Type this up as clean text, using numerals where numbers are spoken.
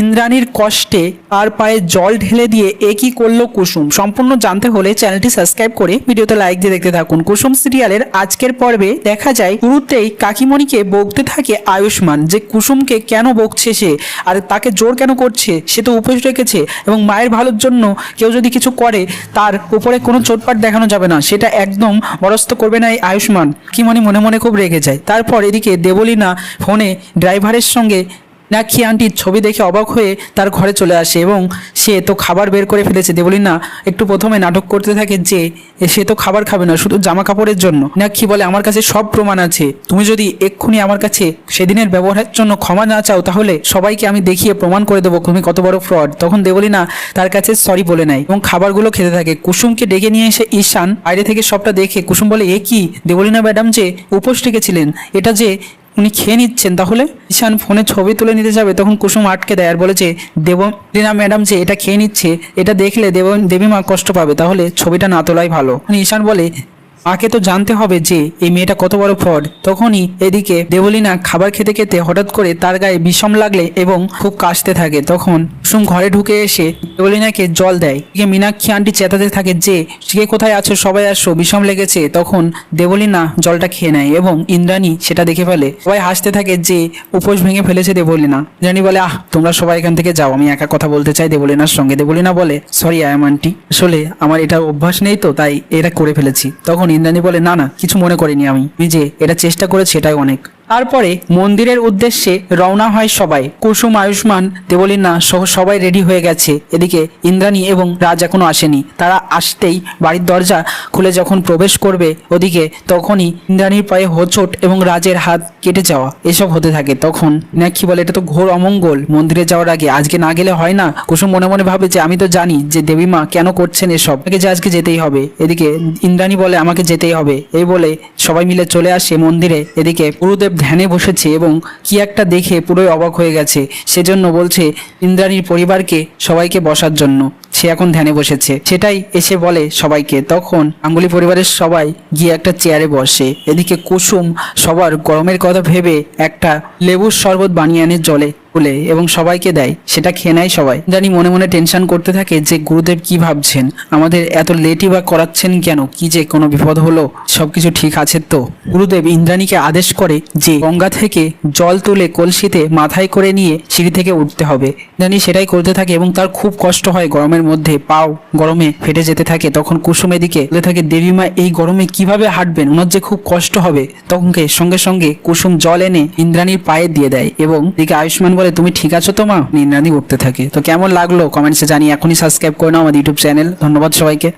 ইন্দ্রাণীর কষ্টে আর পায়ে জল ঢেলে দিয়ে এ কি করলো কুসুম। সম্পূর্ণ জানতে হলে চ্যানেলটি সাবস্ক্রাইব করে ভিডিওতে লাইক দিয়ে দেখতে থাকুন। কুসুম সিরিয়ালের আজকের পর্বে দেখা যায় শুরুতেই কাকিমণিকে বকতে থাকে আয়ুষ্মান যে কুসুমকে কেন বকছে সে, আর তাকে জোর কেন করছে, সে তো উপোস রেখেছে এবং মায়ের ভালোর জন্য কেউ যদি কিছু করে তার উপরে কোনো চোটপাট দেখানো যাবে না, সেটা একদম বরস্ত করবে না এই আয়ুষ্মান। কাকিমণি মনে মনে খুব রেগে যায়। তারপর এদিকে দেবলীনা ফোনে ড্রাইভারের সঙ্গে মীনাক্ষী আন্টির ছবি দেখে অবাক হয়ে তার ঘরে চলে আসে এবং সে তো খাবার বের করে ফেলেছে। দেবলীনা একটু প্রথমে নাটক করতে থাকে যে সে তো খাবার খাবে না, শুধু জামা কাপড়ের জন্য। মীনাক্ষী বলে আমার কাছে সব প্রমাণ আছে, তুমি যদি এক্ষুনি আমার কাছে সেদিনের ব্যবহারের জন্য ক্ষমা না চাও তাহলে সবাইকে আমি দেখিয়ে প্রমাণ করে দেবো তুমি কত বড় ফ্রড। তখন দেবলীনা তার কাছে সরি বলে নেয় এবং খাবারগুলো খেতে থাকে। কুসুমকে ডেকে নিয়ে এসে ঈশান বাইরে থেকে সবটা দেখে কুসুম বলে এ কি, দেবলীনা ম্যাডাম যে উপোস রেখেছিলেন এটা যে উনি খেয়ে নিচ্ছেন, তাহলে ঈশান ফোনে ছবি তুলে নিতে যাবে তখন কুসুম আটকে দেয় আর বলেছে দেবলীনা ম্যাডাম যে এটা খেয়ে নিচ্ছে এটা দেখলে দেবীমা কষ্ট পাবে, তাহলে ছবিটা না তোলাই ভালো। ঈশান বলে মাকে তো জানতে হবে যে এই মেয়েটা কত বড় ফ্রড। তখনই এদিকে দেবলীনা খাবার খেতে খেতে হঠাৎ করে তার গায়ে বিষম লাগলে এবং খুব কাশতে থাকে। তখন কুসুম ঘরে ঢুকে এসে দেবলীনাকে জল দেয়। এদিকে মীনাক্ষী আন্টি চেতাতে থাকে যে কে কোথায় আছো, সবাই আসো, বিষম লেগেছে। তখন দেবলীনা জলটা খেয়ে নেয় এবং ইন্দ্রাণী সেটা দেখে ফেলে। সবাই হাসতে থাকে যে উপোস ভেঙে ফেলেছে দেবলীনা। ইন্দ্রাণী বলে তোমরা সবাই এখান থেকে যাও, আমি একা কথা বলতে চাই দেবলীনার সঙ্গে। দেবলীনা বলে সরি আয়াম আন্টি, আসলে আমার এটা অভ্যাস নেই তো তাই এটা করে ফেলেছি। তখন ইন্দ্রাণী বলে না না কিছু মনে করিনি, আমি নিজে এটা চেষ্টা করেছি এটাই অনেক। তারপরে মন্দিরের উদ্দেশ্যে রওনা হয় সবাই। কুসুম, আয়ুষ্মান, দেবলীনা সহ সবাই রেডি হয়ে গেছে। এদিকে ইন্দ্রাণী এবং রাজ এখনো আসেনি। তারা আসতেই বাড়ির দরজা খুলে যখন প্রবেশ করবে ওদিকে তখনই ইন্দ্রাণীর পায়ে হোঁচট এবং রাজের হাত কেটে যাওয়া এসব হতে থাকে। তখন মীনাক্ষী বলে এটা তো ঘোর অমঙ্গল, মন্দিরে যাওয়ার আগে আজকে না গেলে হয় না। কুসুম মনে মনে ভাবে যে আমি তো জানি যে দেবীমা কেন করছেন এসব, আমাকে যে আজকে যেতেই হবে। এদিকে ইন্দ্রাণী বলে আমাকে যেতেই হবে। এই বলে সবাই মিলে চলে আসে মন্দিরে। এদিকে গুরুদেব ধ্যানে বসেছে এবং কি একটা দেখে পুরোই অবাক হয়ে গেছে, সেজন্য বলছে ইন্দ্রাণীর পরিবারকে সবাইকে বসার জন্য। সে এখন ধ্যানে বসেছে সেটাই এসে বলে সবাইকে। তখন গাঙ্গুলি পরিবারের সবাই গিয়ে একটা চেয়ারে বসে। এদিকে কুসুম সবার গরমের কথা ভেবে একটা লেবুর শরবত বানিয়ে আনে জলে বলে এবং সবাইকে দেয়, সেটা খেয়ে নেয় সবাই। জানি মনে মনে টেনশন করতে থাকে যে গুরুদেব কি ভাবছেন, আমাদের এত লেটই বা করাচ্ছেন কেন, কি যে কোনো বিপদ হলো, সবকিছু ঠিক আছে তো। গুরুদেব ইন্দ্রাণীকে আদেশ করে যে গঙ্গা থেকে জল তুলে কলসিতে মাথায় করে নিয়ে সিঁড়ি থেকে উঠতে হবে। ইন্দ্রাণী সেটাই করতে থাকে এবং তার খুব কষ্ট হয়, গরমের মধ্যে পাও গরমে ফেটে যেতে থাকে। তখন কুসুম এদিকে বলে থাকে দেবীমা এই গরমে কিভাবে হাঁটবেন, ওনার যে খুব কষ্ট হবে। তখন সঙ্গে সঙ্গে কুসুম জল এনে ইন্দ্রাণীর পায়ে দিয়ে দেয় এবং এদিকে আয়ুষ্মান বলে তুমি ঠিক আছো তো মা। ইন্দ্রাণী উঠতে থাকে। তো কেমন লাগলো কমেন্টসে জানিয়ে এখনই সাবস্ক্রাইব করে নাও আমাদের ইউটিউব চ্যানেল। ধন্যবাদ সবাইকে।